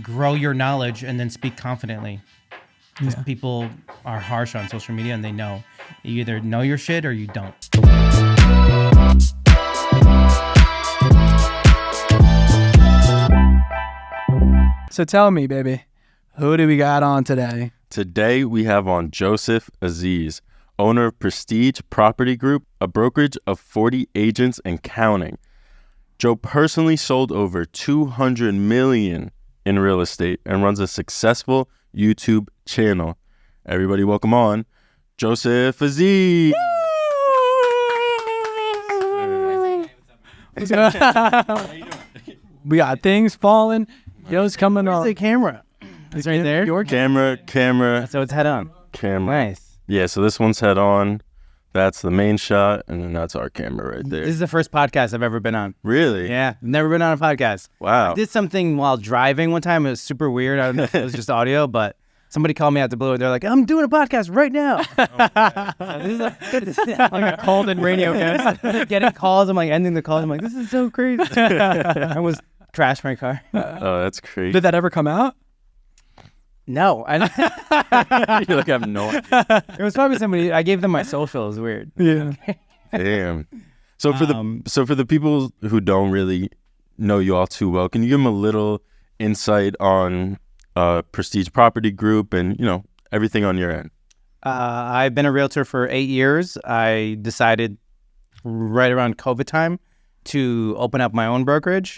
grow your knowledge and then speak confidently. Because people are harsh on social media and they know. You either know your shit or you don't. So tell me, baby, who do we got on today? Today we have on Joseph Aziz, owner of Prestige Property Group, a brokerage of 40 agents and counting. Joe personally sold over $200 million in real estate and runs a successful YouTube channel. Everybody welcome on Joseph Aziz. We got things falling. Yo's coming on. Where's the camera? It's right there. Your Camera. So it's head on. Camera. Nice. Yeah, so this one's head on. That's the main shot, and then that's our camera right there. This is the first podcast I've ever been on. Really? Yeah, never been on a podcast. Wow. I did something while driving one time. It was super weird. I don't know if it was just audio, but somebody called me out the blue. And they're like, "I'm doing a podcast right now." This is like a called in radio guest. Getting calls. I'm like ending the calls. I'm like, this is so crazy. I almost crashed my car. Oh, that's crazy. Did that ever come out? No, You're like, I have no idea. it was probably somebody. I gave them my social. It was weird. Yeah. Damn. So for the people who don't really know you all too well, can you give them a little insight on Prestige Property Group and everything on your end? I've been a realtor for 8 years. I decided right around COVID time to open up my own brokerage.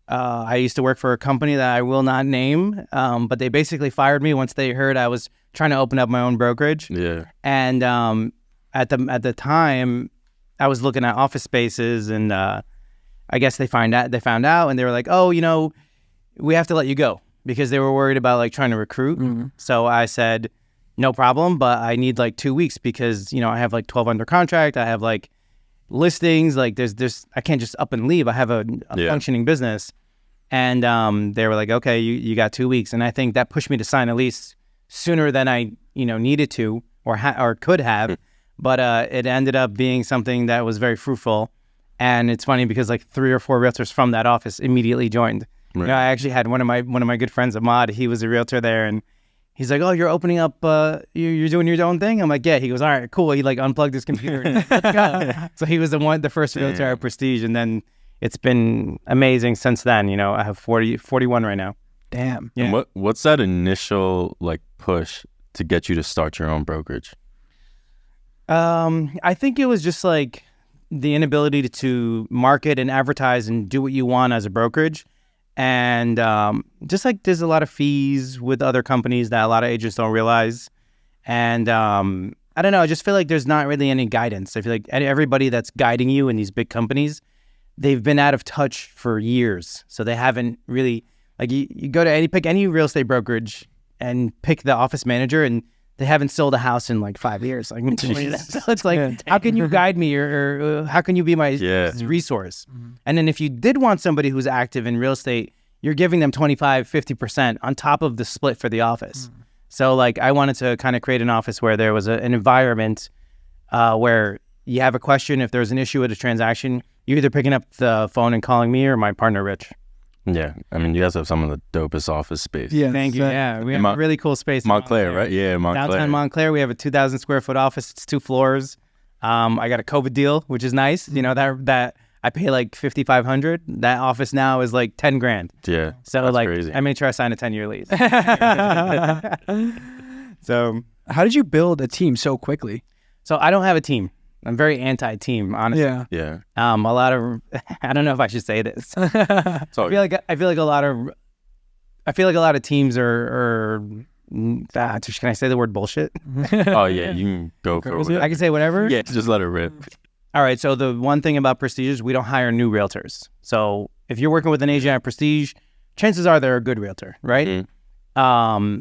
I used to work for a company that I will not name, but they basically fired me once they heard I was trying to open up my own brokerage. Yeah. And at the time, I was looking at office spaces, and I guess they found out, and they were like, "Oh, we have to let you go," because they were worried about like trying to recruit. Mm-hmm. So I said, "No problem, but I need like 2 weeks because I have like 12 under contract. I have like listings, like there's I can't just up and leave. I have a functioning business." And they were like, "Okay, you got 2 weeks." And I think that pushed me to sign a lease sooner than I needed to or could have. But it ended up being something that was very fruitful. And it's funny because like 3 or 4 realtors from that office immediately joined. Right. I actually had one of my good friends, Ahmad. He was a realtor there, and he's like, "Oh, you're opening up, you're doing your own thing?" I'm like, "Yeah." He goes, "All right, cool." He like unplugged his computer. And let's go. So he was the first realtor at Prestige, and then it's been amazing since then. I have 41 right now. Damn. Yeah. And what's that initial like push to get you to start your own brokerage? I think it was just like the inability to market and advertise and do what you want as a brokerage. And just like there's a lot of fees with other companies that a lot of agents don't realize. And I don't know, I just feel like there's not really any guidance. I feel like everybody that's guiding you in these big companies, they've been out of touch for years. So they haven't really, like you go to pick any real estate brokerage and pick the office manager, and they haven't sold a house in like 5 years. Like, so it's like, how can you guide me or how can you be my resource? Mm-hmm. And then if you did want somebody who's active in real estate, you're giving them 25, 50% on top of the split for the office. Mm-hmm. So like I wanted to kind of create an office where there was an environment where you have a question. If there's an issue with a transaction, you're either picking up the phone and calling me or my partner, Rich. Yeah, I mean, you guys have some of the dopest office space. Yeah, thank you. Yeah, we have a really cool space. Montclair, right? Yeah, Montclair. Downtown Montclair, we have a 2,000 square foot office. It's 2 floors. I got a COVID deal, which is nice. That I pay like $5,500. That office now is like $10,000. Yeah, so that's like crazy. I made sure I signed a 10-year lease. So how did you build a team so quickly? So I don't have a team. I'm very anti-team, honestly. Yeah. A lot of I don't know if I should say this. I feel like a lot of teams are can I say the word bullshit? Oh yeah, you can go for it. I can say whatever. Yeah, just let it rip. All right. So the one thing about Prestige is we don't hire new realtors. So if you're working with an agent at Prestige, chances are they're a good realtor, right? Mm-hmm.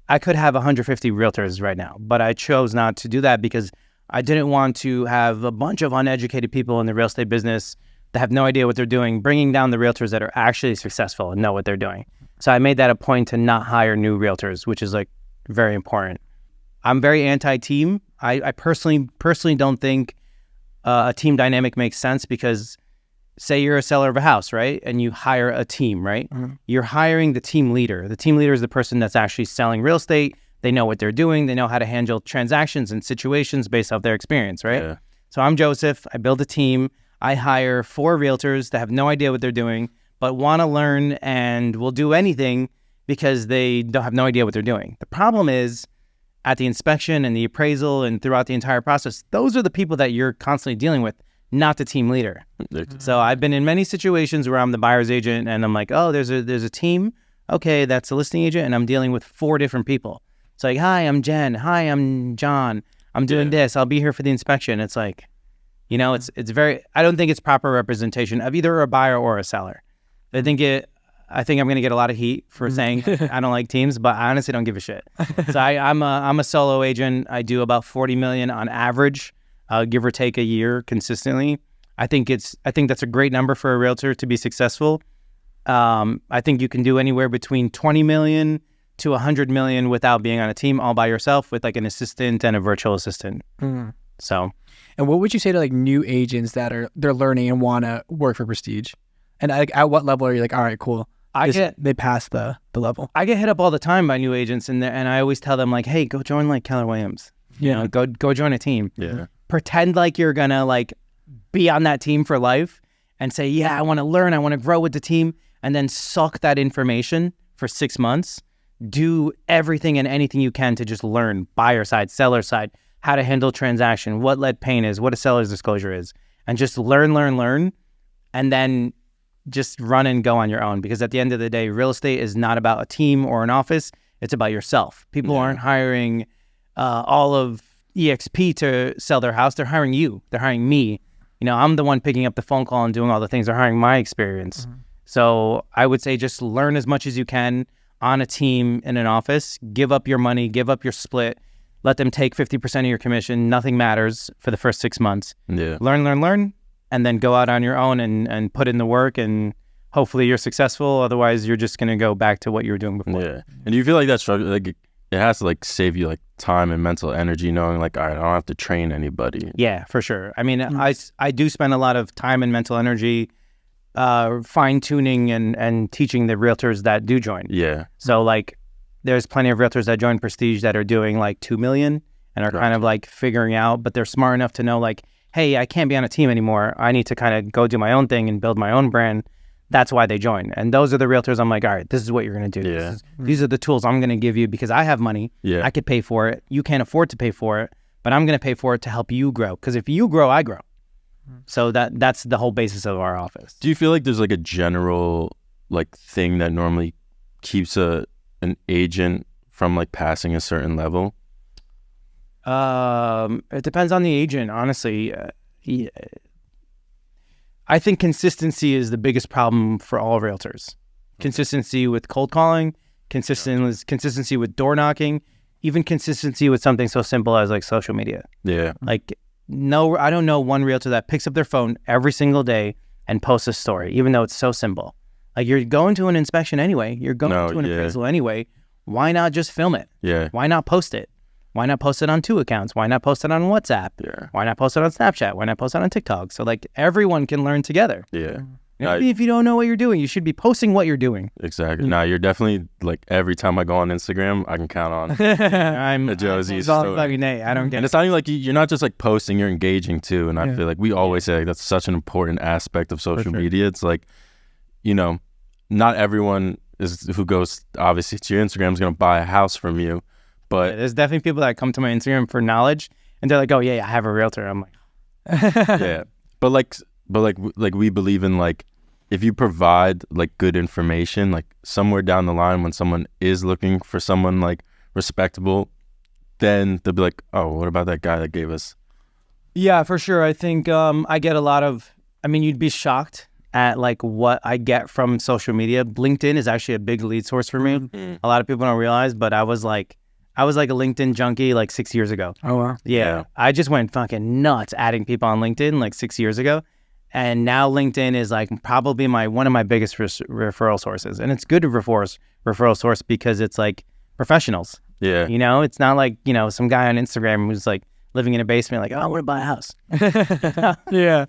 I could have 150 realtors right now, but I chose not to do that because I didn't want to have a bunch of uneducated people in the real estate business that have no idea what they're doing, bringing down the realtors that are actually successful and know what they're doing. So I made that a point to not hire new realtors, which is like very important. I'm very anti-team. I personally don't think a team dynamic makes sense because say you're a seller of a house, right? And you hire a team, right? You're hiring the team leader. The team leader is the person that's actually selling real estate. They know what they're doing. They know how to handle transactions and situations based off their experience, right? Yeah. So I'm Joseph. I build a team. I hire 4 realtors that have no idea what they're doing, but want to learn and will do anything because they don't have no idea what they're doing. The problem is at the inspection and the appraisal and throughout the entire process, those are the people that you're constantly dealing with, not the team leader. So I've been in many situations where I'm the buyer's agent and I'm like, oh, there's a team. Okay, that's a listing agent. And I'm dealing with 4 different people. It's like, hi, I'm Jen. Hi, I'm John. I'm doing this. I'll be here for the inspection. It's like, it's very, I don't think it's proper representation of either a buyer or a seller. I think I'm going to get a lot of heat for saying I don't like teams, but I honestly don't give a shit. So I'm a solo agent. I do about 40 million on average, give or take a year consistently. I think that's a great number for a realtor to be successful. I think you can do anywhere between 20 million to 100 million without being on a team all by yourself with like an assistant and a virtual assistant. So, and what would you say to like new agents that they're learning and want to work for Prestige? And like, at what level are you like, all right, cool, they passed the level? I get hit up all the time by new agents, and I always tell them like, hey, go join like Keller Williams. Go join a team. Yeah. Pretend like you're gonna like be on that team for life, and say, yeah, I want to learn, I want to grow with the team, and then suck that information for 6 months. Do everything and anything you can to just learn buyer side, seller side, how to handle transaction, what lead paint is, what a seller's disclosure is, and just learn, and then just run and go on your own. Because at the end of the day, real estate is not about a team or an office. It's about yourself. People aren't hiring all of EXP to sell their house. They're hiring you. They're hiring me. I'm the one picking up the phone call and doing all the things. They're hiring my experience. So I would say just learn as much as you can on a team in an office. Give up your money, give up your split, let them take 50% of your commission. Nothing matters for the first 6 months. Learn, and then go out on your own and put in the work, and hopefully you're successful. Otherwise, you're just going to go back to what you were doing before. Yeah. And do you feel like that struggle, like it has to like save you like time and mental energy, knowing like, all right, I don't have to train anybody? Yeah, for sure. I mean, I do spend a lot of time and mental energy fine tuning and teaching the realtors that do join. Yeah. So like there's plenty of realtors that join Prestige that are doing like 2 million and are kind of like figuring out, but they're smart enough to know like, hey, I can't be on a team anymore. I need to kind of go do my own thing and build my own brand. That's why they join. And those are the realtors I'm like, all right, this is what you're going to do. Yeah. These are the tools I'm going to give you because I have money. Yeah. I could pay for it. You can't afford to pay for it, but I'm going to pay for it to help you grow. Because if you grow, I grow. So that's the whole basis of our office. Do you feel like there's like a general like thing that normally keeps an agent from like passing a certain level? It depends on the agent, honestly. I think consistency is the biggest problem for all realtors. Consistency with cold calling, consistency with door knocking, even consistency with something so simple as like social media. Yeah. Like, no, I don't know one realtor that picks up their phone every single day and posts a story, even though it's so simple. Like, you're going to an inspection anyway. You're going to an appraisal anyway. Why not just film it? Yeah. Why not post it? Why not post it on 2 accounts? Why not post it on WhatsApp? Yeah. Why not post it on Snapchat? Why not post it on TikTok? So like everyone can learn together. Yeah. If you don't know what you're doing, you should be posting what you're doing. Exactly. Nah, you're definitely like every time I go on Instagram, I can count on I'm a Josie's fucking story. I don't get And it. it's not even like you're not just like posting, you're engaging too. And I feel like we always say like, that's such an important aspect of social media. It's like, not everyone who goes obviously to your Instagram is going to buy a house from you. But There's definitely people that come to my Instagram for knowledge, and they're like, "Oh yeah, I have a realtor." I'm like, yeah, but we believe in like if you provide like good information, like somewhere down the line when someone is looking for someone like respectable, then they'll be like, "Oh, what about that guy that gave us?" Yeah, for sure. I think I get a lot of. I mean, you'd be shocked at like what I get from social media. LinkedIn is actually a big lead source for me. A lot of people don't realize, but I was like a LinkedIn junkie like 6 years ago. Oh, wow. Yeah. I just went fucking nuts adding people on LinkedIn like 6 years ago. And now LinkedIn is like probably one of my biggest referral sources. And it's good to referral source because it's like professionals. Yeah. It's not like, some guy on Instagram who's like living in a basement like, oh, I want to buy a house. Yeah.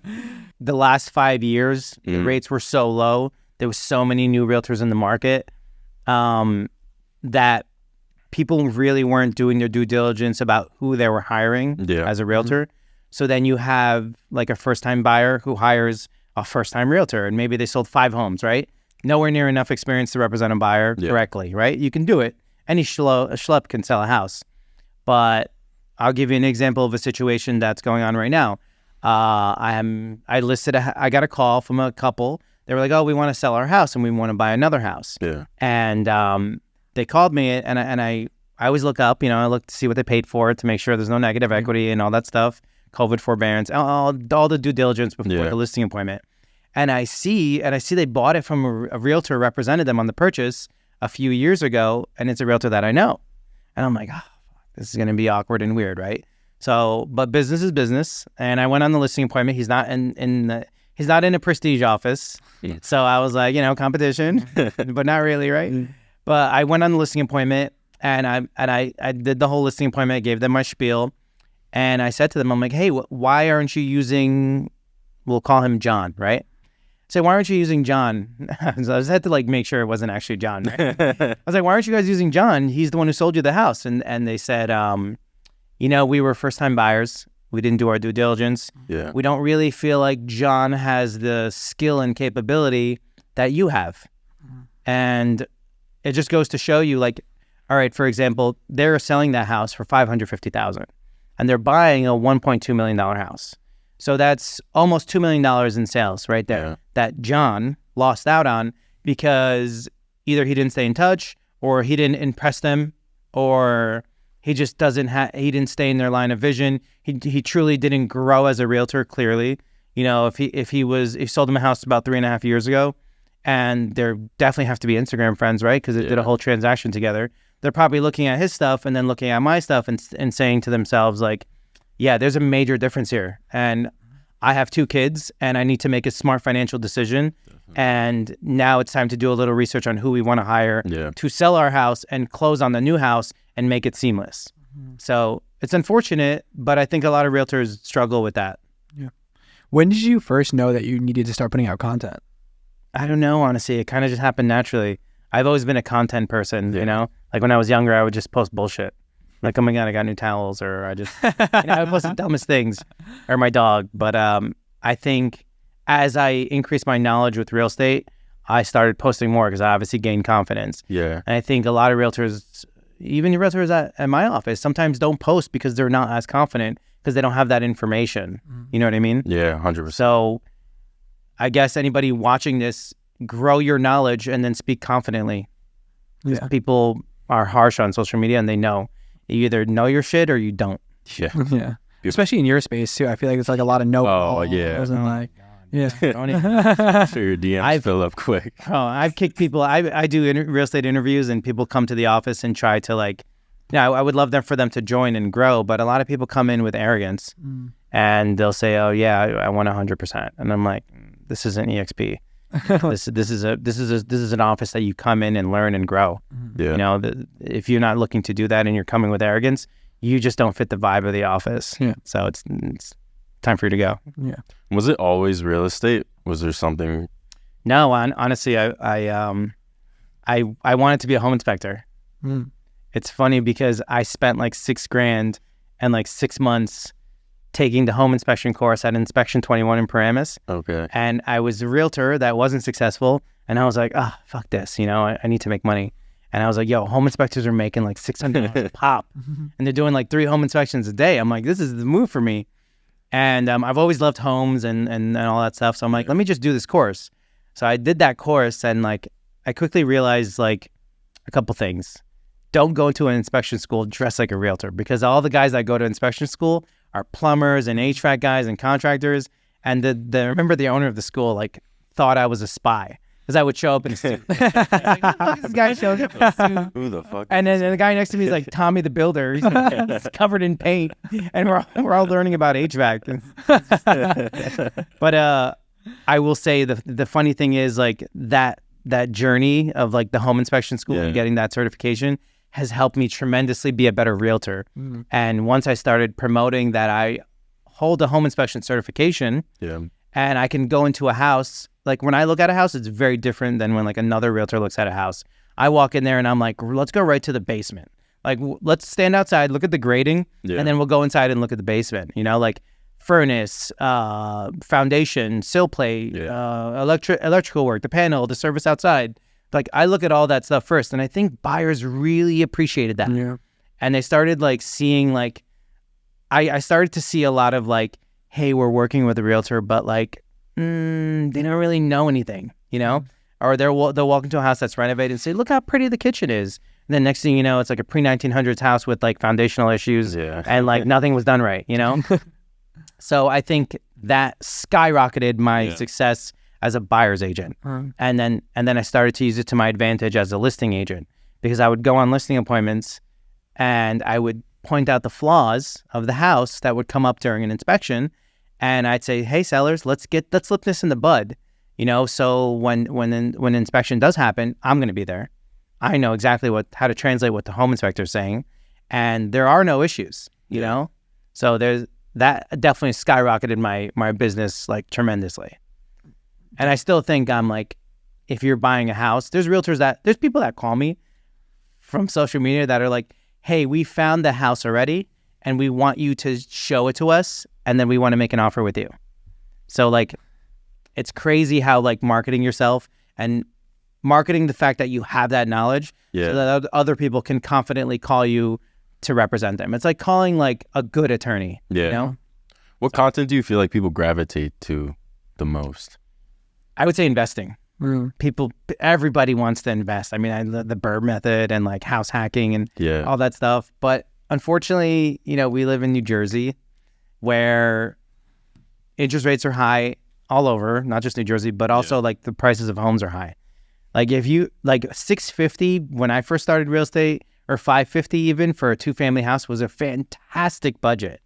the last 5 years, the rates were so low. There was so many new realtors in the market that people really weren't doing their due diligence about who they were hiring as a realtor. So then you have like a first-time buyer who hires a first-time realtor, and maybe they sold 5 homes, right? Nowhere near enough experience to represent a buyer correctly, right? You can do it. Any schlep can sell a house. But I'll give you an example of a situation that's going on right now. I got a call from a couple. They were like, "Oh, we want to sell our house and we want to buy another house." Yeah. And they called me, and I always look up. I look to see what they paid for it to make sure there's no negative equity and all that stuff, COVID forbearance, all the due diligence before the listing appointment. And I see they bought it from a realtor who represented them on the purchase a few years ago, and it's a realtor that I know. And I'm like, this is going to be awkward and weird, right? So, but business is business. And I went on the listing appointment. He's not in a prestige office. So I was like, competition, but not really, right? But I went on the listing appointment, and I did the whole listing appointment, gave them my spiel. And I said to them, I'm like, hey, why aren't you using, we'll call him John, right? Say, why aren't you using John? So I just had to make sure it wasn't actually John. Right? I was like, why aren't you guys using John? He's the one who sold you the house. And they said, we were first-time buyers. We didn't do our due diligence. Yeah. We don't really feel like John has the skill and capability that you have. And it just goes to show you, all right, for example, they're selling that house for $550,000, and they're buying a $1.2 million house. So that's almost $2 million in sales right there that John lost out on because either he didn't stay in touch, or he didn't impress them, or he just he didn't stay in their line of vision. He truly didn't grow as a realtor, clearly. If he sold them a house about 3.5 years ago, and they definitely have to be Instagram friends, right? Because they did a whole transaction together. They're probably looking at his stuff and then looking at my stuff and saying to themselves, there's a major difference here. And I have 2 kids, and I need to make a smart financial decision. Definitely. And now it's time to do a little research on who we want to hire to sell our house and close on the new house and make it seamless. So it's unfortunate, but I think a lot of realtors struggle with that. Yeah. When did you first know that you needed to start putting out content? I don't know, honestly. It kind of just happened naturally. I've always been a content person, when I was younger, I would just post bullshit. Like, oh my God, I got new towels, or I just, I post the dumbest things, or my dog. But I think as I increased my knowledge with real estate, I started posting more because I obviously gained confidence. Yeah. And I think a lot of realtors, even realtors at my office, sometimes don't post because they're not as confident because they don't have that information. You know what I mean? Yeah, 100%. So I guess anybody watching this, grow your knowledge and then speak confidently. Because people are harsh on social media, and they know. You either know your shit or you don't. Yeah. Yeah. Especially in your space too. I feel like it's a lot of no. Oh yeah. Don't even. So your DMs fill up quick. Oh, I've kicked people. I do real estate interviews, and people come to the office and try to I would love for them to join and grow, but a lot of people come in with arrogance, and they'll say, "Oh yeah, I want 100%," and I'm like, "This isn't EXP. This is an office that you come in and learn and grow. Yeah. If you're not looking to do that and you're coming with arrogance, you just don't fit the vibe of the office. Yeah. So it's time for you to go. Yeah. Was it always real estate? Was there something? No, honestly, I wanted to be a home inspector. It's funny because I spent $6,000 and 6 months taking the home inspection course at Inspection 21 in Paramus. Okay. And I was a realtor that wasn't successful. And I was like, fuck this. I need to make money. And I was like, yo, home inspectors are making $600 a pop. And they're doing 3 home inspections a day. I'm like, this is the move for me. And I've always loved homes and all that stuff. So I'm like, let me just do this course. So I did that course, and I quickly realized a couple things. Don't go to an inspection school dressed like a realtor, because all the guys that go to inspection school are plumbers and HVAC guys and contractors. And remember the owner of the school thought I was a spy because I would show up in a suit. This guy showed up in a suit. Who the fuck? And then the guy next to me is like Tommy the Builder. He's covered in paint, and we're all learning about HVAC. But I will say the funny thing is that journey of the home inspection school and getting that certification has helped me tremendously be a better realtor. And once I started promoting that I hold a home inspection certification, and I can go into a house. Like when I look at a house, it's very different than when like another realtor looks at a house. I walk in there and I'm like, let's go right to the basement. Like, let's stand outside, look at the grading, and then we'll go inside and look at the basement. You know, like furnace, foundation, sill plate, electrical work, the panel, the service outside. Like, I look at all that stuff first, and I think buyers really appreciated that. Yeah. And they started like seeing like, I started to see a lot of like, hey, we're working with a realtor, but like, they don't really know anything, you know? Or they'll walk into a house that's renovated and say, look how pretty the kitchen is. And then next thing you know, it's like a pre-1900s house with like foundational issues and like nothing was done right, you know? So I think that skyrocketed my success as a buyer's agent. And then I started to use it to my advantage as a listing agent, because I would go on listing appointments and I would point out the flaws of the house that would come up during an inspection. And I'd say, hey, sellers, let's nip this in the bud. You know, so when inspection does happen, I'm going to be there. I know exactly how to translate what the home inspector is saying, and there are no issues, you know? So that definitely skyrocketed my business like tremendously. And I still think I'm like, if you're buying a house, there's people that call me from social media that are like, hey, we found the house already and we want you to show it to us, and then we want to make an offer with you. So like, it's crazy how like marketing yourself and marketing the fact that you have that knowledge so that other people can confidently call you to represent them. It's like calling like a good attorney. Yeah. You know? What content do you feel like people gravitate to the most? I would say investing. Everybody wants to invest. I mean, the Burr method and like house hacking and all that stuff. But unfortunately, you know, we live in New Jersey where interest rates are high all over, not just New Jersey, but also like the prices of homes are high. Like if you like $650 when I first started real estate, or $550 even for a 2-family house was a fantastic budget.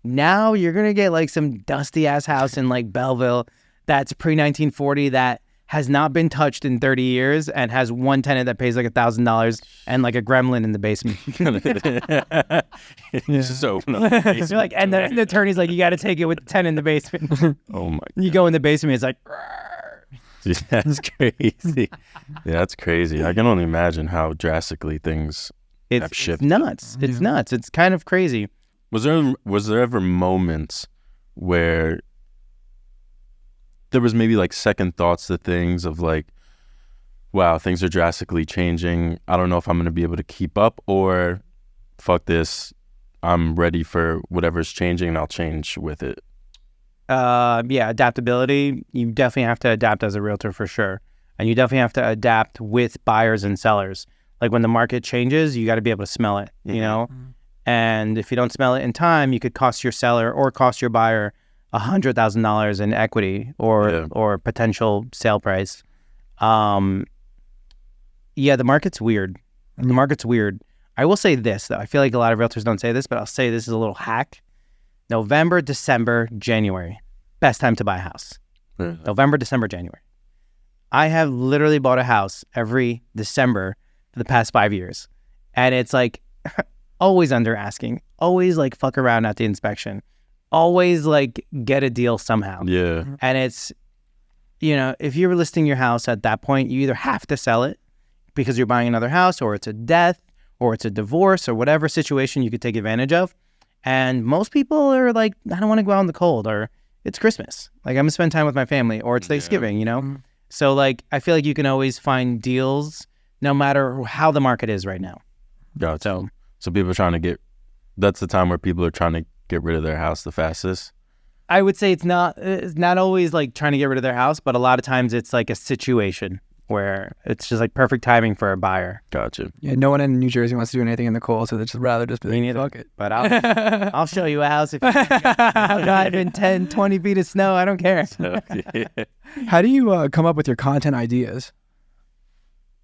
Now you're gonna get like some dusty ass house in like Belleville that's pre-1940 that has not been touched in 30 years and has one tenant that pays like $1,000 and like a gremlin in the basement. So You're like, and the attorney's like, you got to take it with the tenant in the basement. Oh my God. You go in the basement, it's like, that's crazy. That's crazy. I can only imagine how drastically things have shifted. It's nuts. It's nuts. It's kind of crazy. Was there ever moments where there was maybe like second thoughts to things of like, wow, things are drastically changing. I don't know if I'm going to be able to keep up, or fuck this, I'm ready for whatever's changing and I'll change with it? Adaptability. You definitely have to adapt as a realtor for sure. And you definitely have to adapt with buyers and sellers. Like when the market changes, you got to be able to smell it, you know? And if you don't smell it in time, you could cost your seller or cost your buyer $100,000 in equity or potential sale price. The market's weird. The market's weird. I will say this though. I feel like a lot of realtors don't say this, but I'll say this is a little hack. November, December, January, best time to buy a house. November, December, January. I have literally bought a house every December for the past 5 years. And it's like always under asking, always like fuck around at the inspection, always like get a deal somehow. Yeah. And it's, you know, if you're listing your house at that point, you either have to sell it because you're buying another house, or it's a death, or it's a divorce, or whatever situation you could take advantage of. And most people are like, I don't want to go out in the cold, or it's Christmas. Like, I'm going to spend time with my family, or it's Thanksgiving, you know? So, like, I feel like you can always find deals no matter how the market is right now. Gotcha. So people are trying to that's the time where people are trying to get rid of their house the fastest? I would say it's not always like trying to get rid of their house, but a lot of times it's like a situation where it's just like perfect timing for a buyer. Gotcha. Yeah, no one in New Jersey wants to do anything in the cold, so they'd just rather just be like, fuck it. But I'll show you a house if I'll drive in 10, 20 feet of snow. I don't care. How do you come up with your content ideas?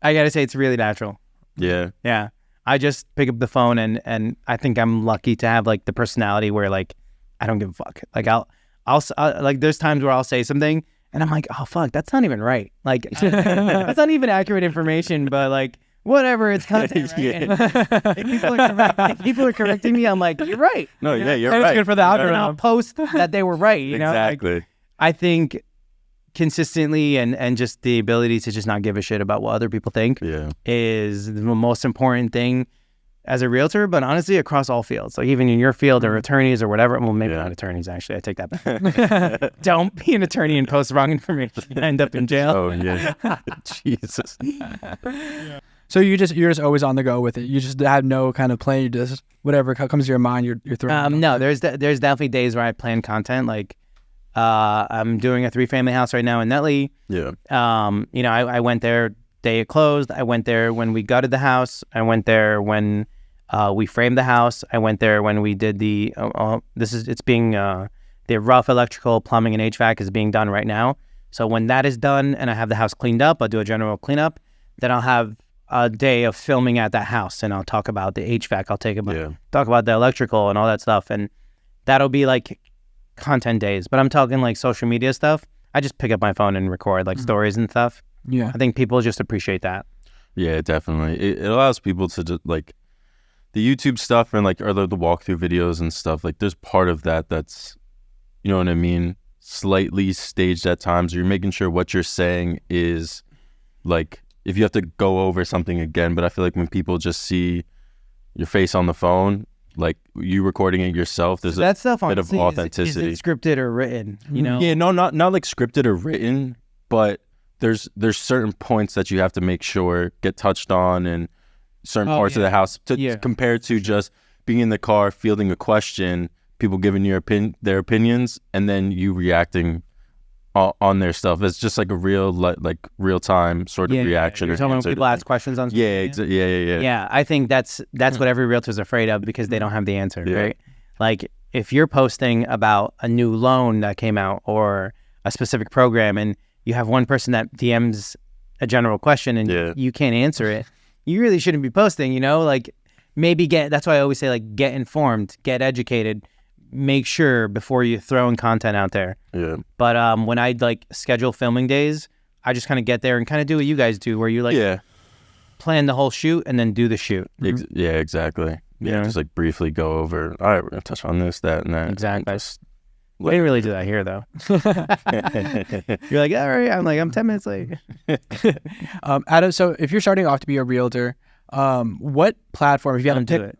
I got to say, it's really natural. Yeah. Yeah. I just pick up the phone and I think I'm lucky to have like the personality where like, I don't give a fuck. Like I'll like there's times where I'll say something and I'm like, oh fuck, that's not even right. Like that's not even accurate information, but like whatever, it's content, right? If people are correcting me, I'm like, you're right. No, yeah, you're right. right. It's good for the algorithm. And I'll post that they were right. You know, exactly. I think consistently and just the ability to just not give a shit about what other people think is the most important thing as a realtor, but honestly across all fields. Like even in your field or attorneys or whatever. Well, maybe not attorneys, actually. I take that back. Don't be an attorney and post wrong information. You end up in jail. Oh, yeah. Jesus. So you're just always on the go with it. You just have no kind of plan. You just whatever comes to your mind, you're throwing. No, there's definitely days where I plan content. Like I'm doing a 3-family house right now in Netley. Yeah. You know, I went there day it closed. I went there when we gutted the house. I went there when we framed the house. I went there when we did the the rough electrical, plumbing, and HVAC is being done right now. So when that is done and I have the house cleaned up, I'll do a general cleanup. Then I'll have a day of filming at that house, and I'll talk about the HVAC. I'll talk about the electrical and all that stuff, and that'll be like content days. But I'm talking like social media stuff. I just pick up my phone and record like stories and stuff. Yeah, I think people just appreciate that. Yeah, definitely. It allows people to just, like the YouTube stuff and like or the walkthrough videos and stuff. Like there's part of that that's, you know what I mean, slightly staged at times. You're making sure what you're saying is like, if you have to go over something again. But I feel like when people just see your face on the phone, like you recording it yourself, there's that stuff a bit of authenticity. Is it scripted or written? You know? Yeah, no, not like scripted or written, but there's certain points that you have to make sure get touched on, and certain parts of the house compared to just being in the car fielding a question, people giving your their opinions, and then you reacting on their stuff. It's just like a real like real time sort of reaction. You're talking when people ask questions on social media? Yeah. I think that's what every realtor's afraid of, because they don't have the answer, right? Like if you're posting about a new loan that came out or a specific program, and you have one person that DMs a general question and you can't answer it, you really shouldn't be posting, you know? Like maybe that's why I always say like get informed, get educated, make sure before you throwing content out there. Yeah. But when I like schedule filming days, I just kind of get there and kind of do what you guys do, where you like plan the whole shoot and then do the shoot. Yeah, exactly. Yeah, just like briefly go over, all right, we're going to touch on this, that, and that. Exactly. We didn't really do that here, though. You're like, all right. I'm 10 minutes late. Adam, so if you're starting off to be a realtor, what platform, if you haven't picked,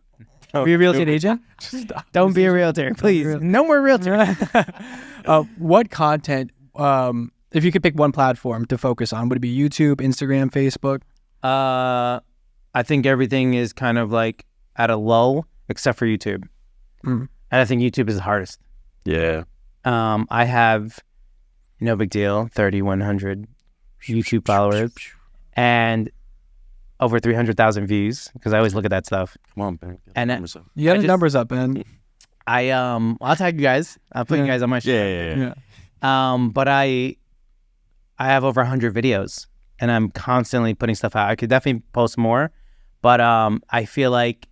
be a real estate agent? Don't be a realtor, please. No more realtor. What content, if you could pick one platform to focus on, would it be YouTube, Instagram, Facebook? I think everything is kind of like at a lull except for YouTube. And I think YouTube is the hardest. Yeah. I have, no big deal, 3,100 YouTube followers and over 300,000 views, because I always look at that stuff. Come on, Ben. And you got the numbers up, Ben. I'll tag you guys. I'll put you guys on my show. Yeah. But I have over 100 videos, and I'm constantly putting stuff out. I could definitely post more, but I feel like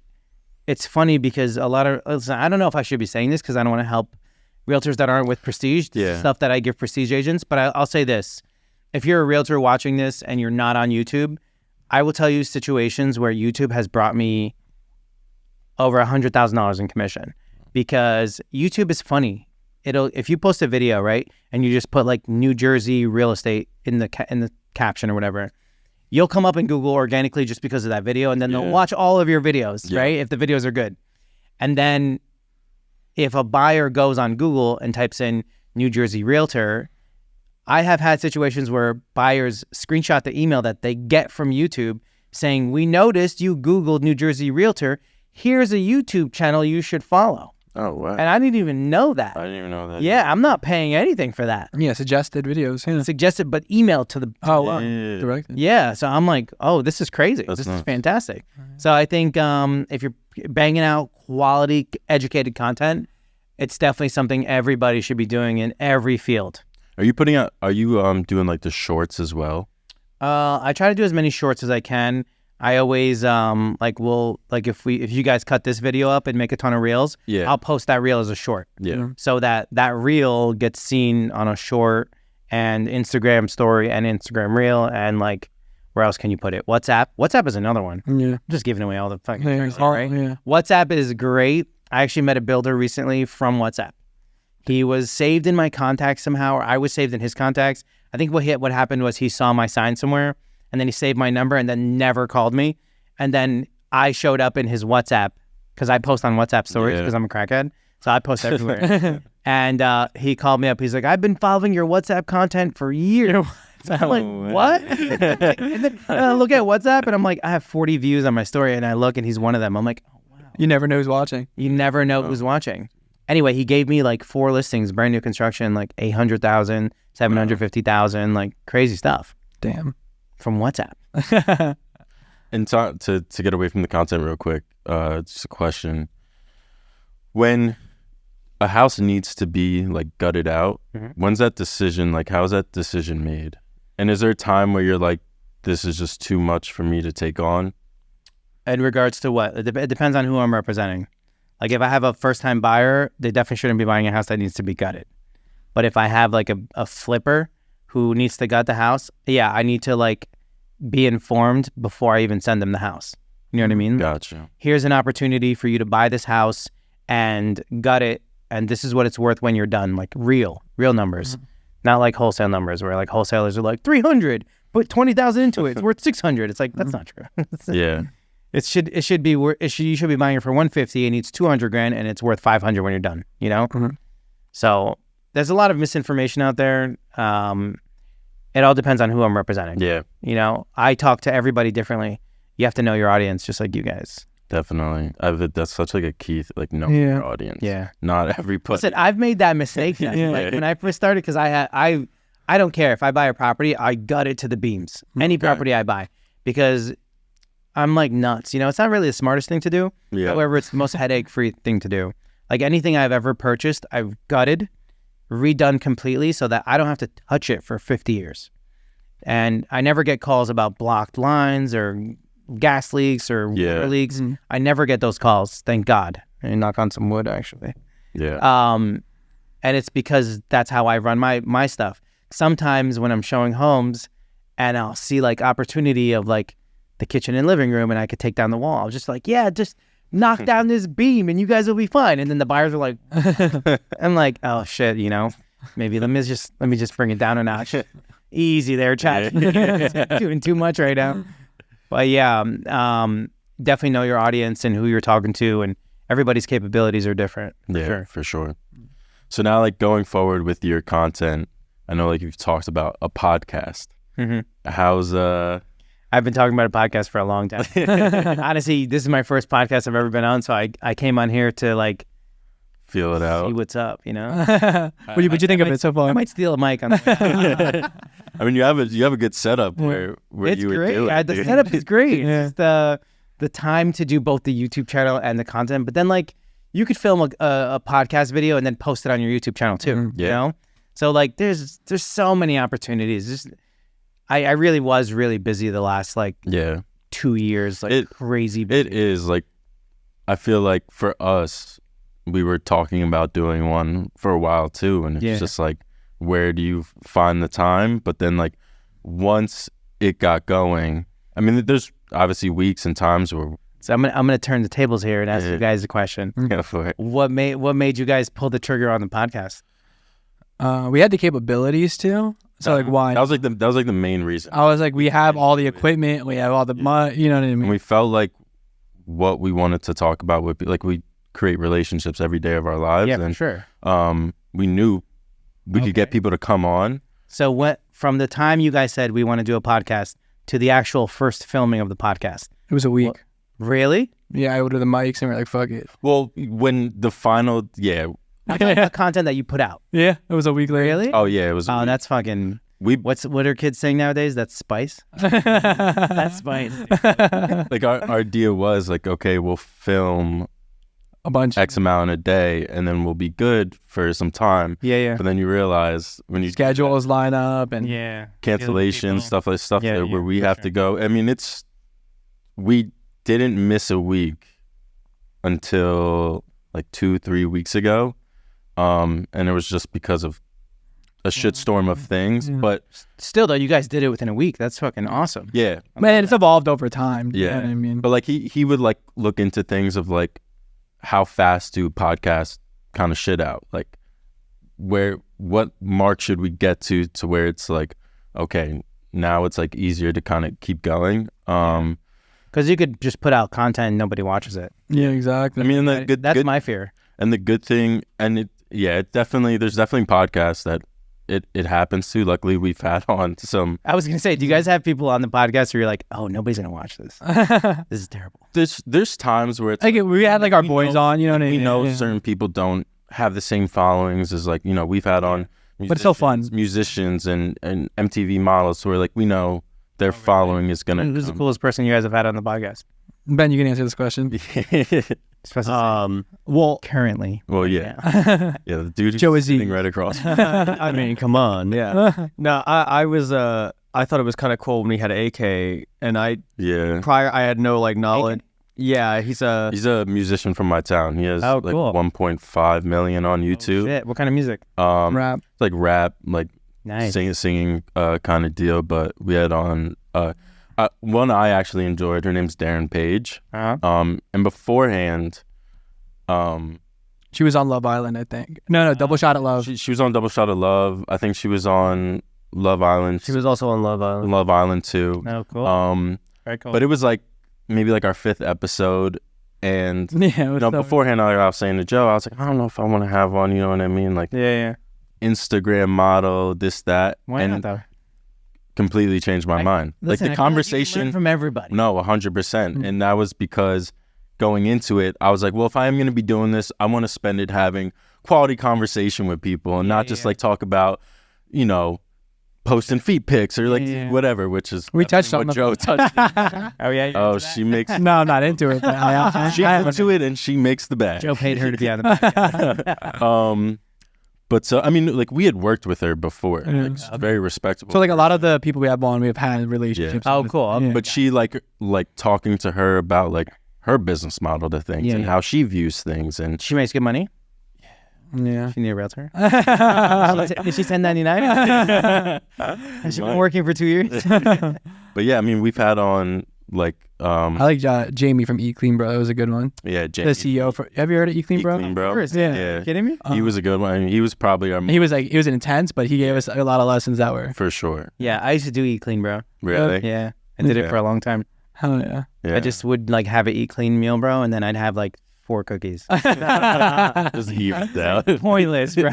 it's funny because listen, I don't know if I should be saying this because I don't want to help realtors that aren't with Prestige, stuff that I give Prestige agents. But I'll say this. If you're a realtor watching this and you're not on YouTube, I will tell you situations where YouTube has brought me over $100,000 in commission, because YouTube is funny. If you post a video, right, and you just put like New Jersey real estate in the caption or whatever, you'll come up in Google organically just because of that video, and then they'll watch all of your videos, right, if the videos are good. And then if a buyer goes on Google and types in New Jersey Realtor, I have had situations where buyers screenshot the email that they get from YouTube saying, we noticed you Googled New Jersey Realtor. Here's a YouTube channel you should follow. Oh, wow. And I didn't even know that. I didn't even know that. Yeah, I'm not paying anything for that. Yeah, suggested videos. Yeah. Suggested, but emailed to the... Oh, wow. Direct. Yeah, so I'm like, oh, this is crazy. This is fantastic. So I think if you're banging out quality, educated content, it's definitely something everybody should be doing in every field. Are you doing like the shorts as well? I try to do as many shorts as I can. I always if you guys cut this video up and make a ton of reels, I'll post that reel as a short. Yeah. So that reel gets seen on a short and Instagram story and Instagram reel, and like, where else can you put it? WhatsApp. WhatsApp is another one. Yeah. I'm just giving away all the fucking right? WhatsApp is great. I actually met a builder recently from WhatsApp. He was saved in my contacts somehow, or I was saved in his contacts. I think what happened was he saw my sign somewhere, and then he saved my number and then never called me. And then I showed up in his WhatsApp because I post on WhatsApp stories because I'm a crackhead. So I post everywhere. And he called me up. He's like, I've been following your WhatsApp content for years. I'm like, what? And then I look at WhatsApp and I'm like, I have 40 views on my story. And I look and he's one of them. I'm like, oh, wow. You never know who's watching. You never know who's watching. Anyway, he gave me like 4 listings, brand new construction, like 800,000, 750,000, like crazy stuff. Damn. From WhatsApp. And to get away from the content real quick, just a question. When a house needs to be like gutted out, when's that decision, like how's that decision made? And is there a time where you're like, this is just too much for me to take on? In regards to what? It depends on who I'm representing. Like if I have a first-time buyer, they definitely shouldn't be buying a house that needs to be gutted. But if I have like a flipper who needs to gut the house, yeah, I need to like be informed before I even send them the house. You know what I mean? Gotcha. Here's an opportunity for you to buy this house and gut it, and this is what it's worth when you're done. Like real numbers, not like wholesale numbers where like wholesalers are like 300, put 20,000 into it, it's worth 600. It's like that's not true. Yeah. You should be buying it for 150 and it's 200 grand and it's worth 500 when you're done. You know. So there's a lot of misinformation out there. It all depends on who I'm representing. Yeah. You know, I talk to everybody differently. You have to know your audience, just like you guys. Definitely. That's such like a key, like knowing your audience. Yeah. Not everybody. Listen, I've made that mistake. Like when I first started, because I don't care if I buy a property, I gut it to the beams. Any property I buy, because I'm like nuts. You know, it's not really the smartest thing to do. Yeah. However, it's the most headache-free thing to do. Like anything I've ever purchased, I've gutted, redone completely so that I don't have to touch it for 50 years. And I never get calls about blocked lines or gas leaks or water leaks. I never get those calls, thank God. And knock on some wood, actually. Yeah. And it's because that's how I run my stuff. Sometimes when I'm showing homes and I'll see like opportunity of like the kitchen and living room and I could take down the wall, I'm just like, yeah, just knock down this beam and you guys will be fine. And then the buyers are like, I'm like, oh shit, you know, maybe let me just bring it down a notch. Easy there, chat. Doing too much right now. But yeah, definitely know your audience and who you're talking to, and everybody's capabilities are different. For sure. So now, like going forward with your content, I know like you've talked about a podcast. How's I've been talking about a podcast for a long time. Honestly, this is my first podcast I've ever been on, so I came on here to like feel it out, see what's up, you know. What'd you think of it so far? I might steal a mic on the way. I mean, you have a good setup where it's you would great. do it. The setup is great. It's the time to do both the YouTube channel and the content, but then like you could film a podcast video and then post it on your YouTube channel too. You know, so like there's so many opportunities. I really was really busy the last like 2 years, like crazy busy. It is like, I feel like for us, we were talking about doing one for a while too, and it's just like, where do you find the time? But then like once it got going, I mean, there's obviously weeks and times where. So I'm gonna turn the tables here and ask you guys a question. Go for it. What made you guys pull the trigger on the podcast? We had the capabilities to. So like why? That was like the main reason. I was like, we have all the equipment, we have all the money, you know what I mean? And we felt like what we wanted to talk about would be like, we create relationships every day of our lives. Yeah, and, for sure. We knew we could get people to come on. So what, from the time you guys said we want to do a podcast to the actual first filming of the podcast? It was a week. Really? Yeah, I ordered the mics and we're like, fuck it. Well, when the final, the content that you put out. Yeah, it was a week later. Really? Oh yeah, it was. Oh, that's fucking. What are kids saying nowadays? That's spice. That's spice. Like our idea was like, okay, we'll film a bunch X amount a day, and then we'll be good for some time. Yeah. But then you realize when you schedules line up and cancellations, stuff where we have to go. I mean, we didn't miss a week until like 2-3 weeks ago. And it was just because of a shitstorm of things. But still though, you guys did it within a week. That's fucking awesome. Yeah. Man, it's evolved over time. Yeah. You know what I mean? But like he would like look into things of like how fast do podcasts kind of shit out. Like what mark should we get to where it's like, okay, now it's like easier to kind of keep going. Because you could just put out content and nobody watches it. Yeah, exactly. I mean, That's my fear. And the good thing, and there's definitely podcasts that it happens to. Luckily, we've had on some. I was gonna say, do you guys have people on the podcast where you're like, oh, nobody's gonna watch this? This is terrible. There's times where it's like we had like our boys on, you know what I mean? we know certain people don't have the same followings as like, we've had on but it's so fun. Musicians and MTV models who are like, we know their following is gonna Who's the coolest person you guys have had on the podcast? Ben, you can answer this question. Well, Currently. Well, yeah. Yeah, the dude who's Joe Aziz. sitting right across. I mean, come on, yeah. No, I was I thought it was kind of cool when he had an AK, and Yeah. prior I had no like knowledge. Yeah, he's a musician from my town. He has like cool. 1.5 million on YouTube. Shit. What kind of music? Rap. It's like rap, like Nice. singing kind of deal. But we had on one I actually enjoyed. Her name's Darren Page. Uh-huh. And beforehand, She was on Love Island, I think. No, Double Shot at Love. she was on Double Shot of Love. I think she was on Love Island. He was also on Love Island. Love Island too. Oh, cool. Very cool. But it was like maybe like our 5th episode, and Yeah, it was so beforehand I was saying to Joe, I was like, I don't know if I want to have one. You know what I mean? Like yeah. Instagram model, this, that, Why and not though? completely changed my mind. Listen, Like I the feel like you can conversation learn from everybody. No, 100%. And that was because going into it, I was like, well, if I am going to be doing this, I want to spend it having quality conveation with people and not just like talk about, posting feet pics or like whatever, which is We touched what on Joe touched. Oh yeah. Oh, she makes No, I'm not into it. But she into it and she makes the bag. Joe paid her to be on the podcast. But so I mean, like we had worked with her before. Like, she's very respectable. So like a lot of the people we have on, we have had relationships. Oh, with. cool. Yeah. But she like talking to her about like her business model to things and how she views things, and She makes good money. Yeah. She need a realtor. Is she 1099? Has she been working for 2 years? but yeah, I mean we've had on like I like Jamie from Eat Clean Bro. That was a good one. yeah, The Jamie, CEO for. Have you heard of Eat Clean Bro? Clean Bro. Yeah. Yeah. Kidding me? He was a good one. I mean, he was probably our He was intense, but he gave us a lot of lessons that were. for sure. Yeah, I used to do Eat Clean, bro. Really? Yeah, I did it for a long time. Hell yeah. Yeah. I just would like have an Eat Clean meal, bro, and then I'd have like 4 cookies. just heaved it out. Pointless, bro.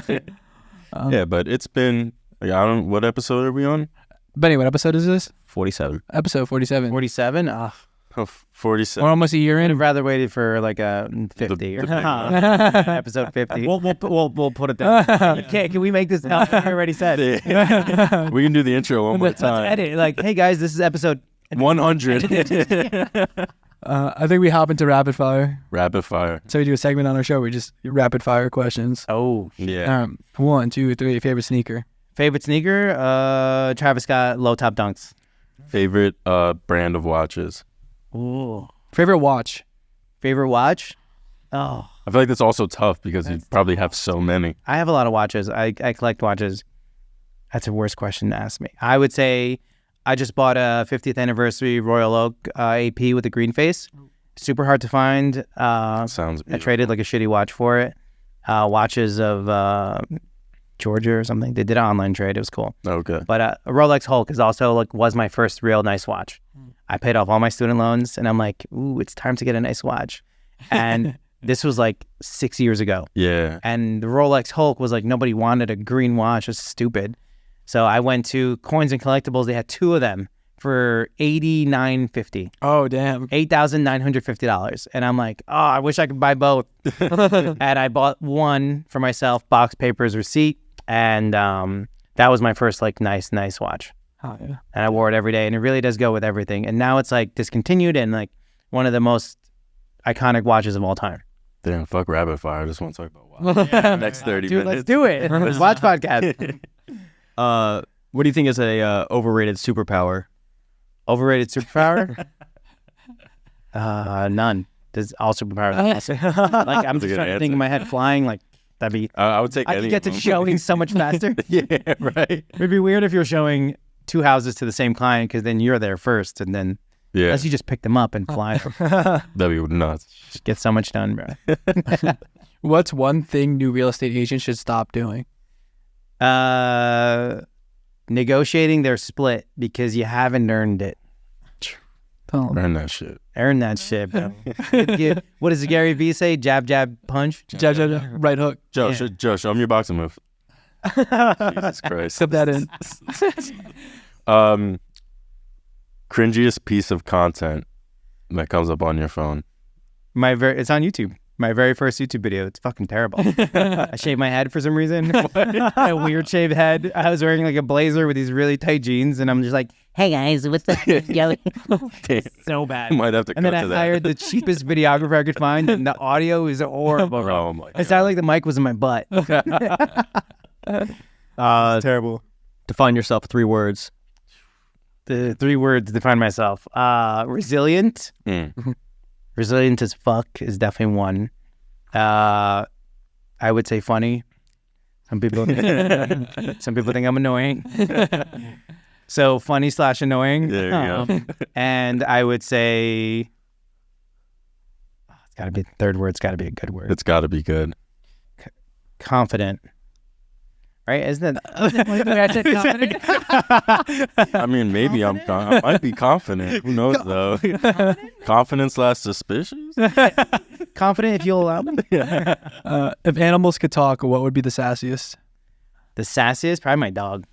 Yeah, but it's been like, I don't. What episode are we on? Benny, what episode is this? 47. Episode 47. 47? Oh, 47. We're almost a year I'd in. have rather waited for like a 50 or episode 50. We'll put it down. Can we make this now? I already said. We can do the intro one more Let's time. edit. Like, hey guys, this is episode 100. I think we hop into rapid fire. Rapid fire. So we do a segment on our show. We just rapid fire questions. Oh, Yeah. 1, 2, 3. Favorite sneaker. favorite sneaker? Travis Scott low top dunks. Favorite brand of watches. Ooh. Favorite watch. Favorite watch? Oh, I feel like that's also tough because you probably have so many. I have a lot of watches. I collect watches. That's a worse question to ask me. I would say I just bought a 50th anniversary Royal Oak AP with a green face. Super hard to find. Sounds I beautiful. traded like a shitty watch for it. Watches of Georgia or something. They did an online trade. It was cool. Okay. But a Rolex Hulk is also was my first real nice watch. I paid off all my student loans, and I'm like, ooh, it's time to get a nice watch. And this was like 6 years ago. Yeah. And the Rolex Hulk was like, nobody wanted a green watch. It's stupid. So I went to Coins and Collectibles. They had 2 of them for $89.50. Oh, damn. $8,950. And I'm like, oh, I wish I could buy both. And I bought one for myself, box papers, receipt. And that was my first like nice watch. Oh, yeah. And I wore it every day. And it really does go with everything. And now it's like discontinued and like one of the most iconic watches of all time. Damn, fuck rapid fire. I just want to talk about watches. Next 30 Dude, minutes. let's do it. Let's watch podcast. What do you think is a overrated superpower? Overrated superpower? None. There's all superpowers. Like I'm That's a just good trying to answer. think in my head flying. Like that'd be. I would take I any could get of to them. showing so much faster. Yeah, right. It'd be weird if you're showing 2 houses to the same client because then you're there first and then Yeah, unless you just pick them up and fly. that'd be nuts. Just get so much done, bro. What's one thing new real estate agents should stop doing? Negotiating their split because you haven't earned it. Earn that shit. Earn that shit, bro. What does Gary Vee say? Jab, jab, punch. Jab, jab, jab. Right hook. Joe, Yeah. Joe, show him your boxing move. Jesus Christ. Slip that in. Cringiest piece of content that comes up on your phone. It's on YouTube. My very first YouTube video. It's fucking terrible. I shaved my head for some reason. A weird shaved head. I was wearing like a blazer with these really tight jeans, and I'm just like, "Hey guys, what's up?" Yelling. So bad. Might have to And cut then to I that. hired the cheapest videographer I could find, and the audio is horrible. Oh my It God. sounded like the mic was in my butt. Terrible. Define yourself 3 words. The 3 words to define myself. Resilient. Resilient as fuck is definitely one. I would say funny. Some people think I'm annoying. So funny / annoying. There you go. And I would say it's got to be the third word's got to be a good word. It's got to be good. Confident. Right? Isn't it? I mean, maybe I might be confident. Who knows, though? Confidence / suspicious? Confident, if you'll allow me. If animals could talk, what would be the sassiest? The sassiest, probably my dog.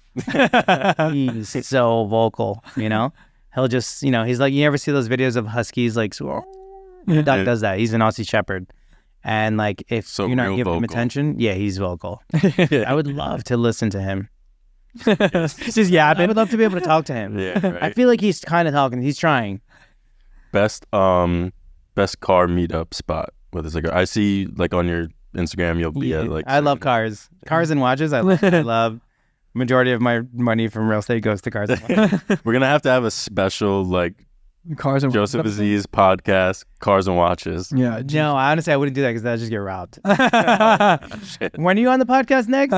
He's so vocal, you know? He'll just, he's like, you ever see those videos of huskies like, so, the dog does that. He's an Aussie Shepherd. And like, if So you're not real giving him vocal. attention, yeah, he's vocal. I would love to listen to him. Just I yapping. would love to be able to talk to him. Yeah, right. I feel like he's kind of talking. He's trying. Best car meetup spot. What is it? I see like on your Instagram you'll be at like. I love cars. Cars and watches. I love. Majority of my money from real estate goes to cars and watches. We're gonna have to have a special like Cars and Joseph Aziz podcast, Cars and Watches. Yeah. No, honestly, I wouldn't do that because I'd just get robbed. When are you on the podcast next?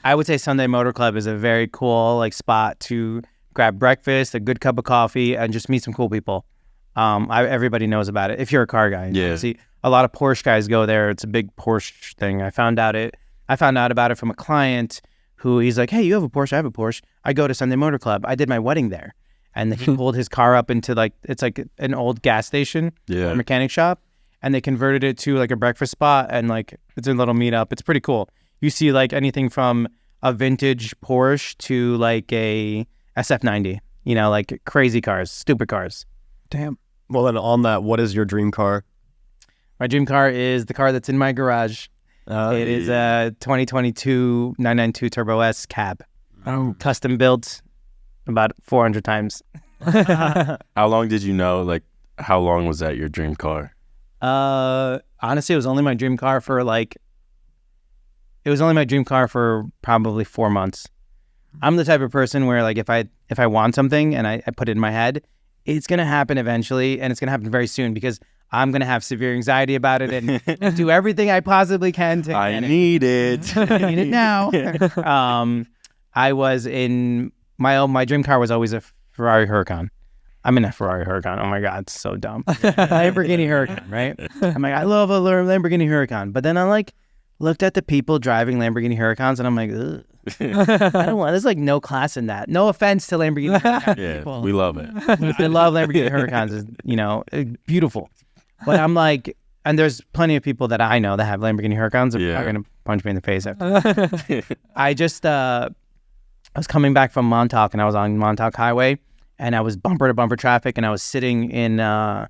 I would say Sunday Motor Club is a very cool like spot to grab breakfast, a good cup of coffee, and just meet some cool people. Everybody knows about it if you're a car guy. Yeah. See, a lot of Porsche guys go there. It's a big Porsche thing. I found out about it from a client who he's like, hey, you have a Porsche? I have a Porsche. I go to Sunday Motor Club. I did my wedding there. And he pulled his car up into like, it's like an old gas station, Yeah. mechanic shop. And they converted it to like a breakfast spot. And like, it's a little meetup. It's pretty cool. You see like anything from a vintage Porsche to like a SF90, like crazy cars, stupid cars. Damn. Well, then on that, what is your dream car? My dream car is the car that's in my garage. It is a 2022 992 Turbo S cab. Oh. Custom built about 400 times. How long did you know? Like, how long was that your dream car? Honestly, it was only my dream car for probably 4 months. I'm the type of person where like if I want something and I put it in my head, it's gonna happen eventually, and it's gonna happen very soon because I'm gonna have severe anxiety about it and do everything I possibly can to I get it. need it. I need it now. I was in my dream car was always a Ferrari Huracan. I'm in a Ferrari Huracan. Oh my God, it's so dumb. Lamborghini Huracan, right? I'm like, I love a Lamborghini Huracan. But then I like looked at the people driving Lamborghini Huracans and I'm like, ugh. I don't want, there's like no class in that. No offense to Lamborghini Huracan Yeah, people. we love it. I love Lamborghini Huracans. It's, beautiful. But I'm like, and there's plenty of people that I know that have Lamborghini Huracans that Yeah. are going to punch me in the face after. I just, I was coming back from Montauk and I was on Montauk Highway and I was bumper to bumper traffic and I was sitting in, and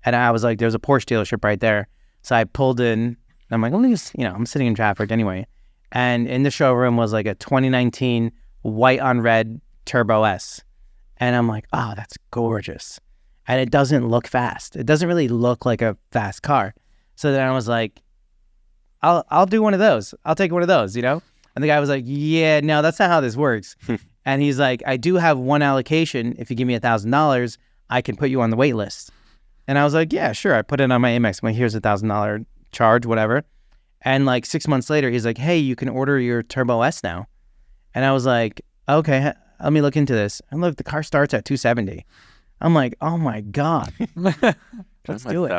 I was like, there's a Porsche dealership right there. So I pulled in and I'm like, let me just, I'm sitting in traffic anyway. And in the showroom was like a 2019 white on red Turbo S. And I'm like, oh, that's gorgeous. And it doesn't look fast. It doesn't really look like a fast car. So then I was like, I'll do one of those. I'll take one of those, And the guy was like, yeah, no, that's not how this works. And he's like, I do have one allocation. If you give me $1,000, I can put you on the wait list. And I was like, yeah, sure. I put it on my Amex. I'm like, here's $1,000 charge, whatever. And like 6 months later, he's like, hey, you can order your Turbo S now. And I was like, okay, let me look into this. And look, the car starts at $270. I'm like, oh my God. Let's do it.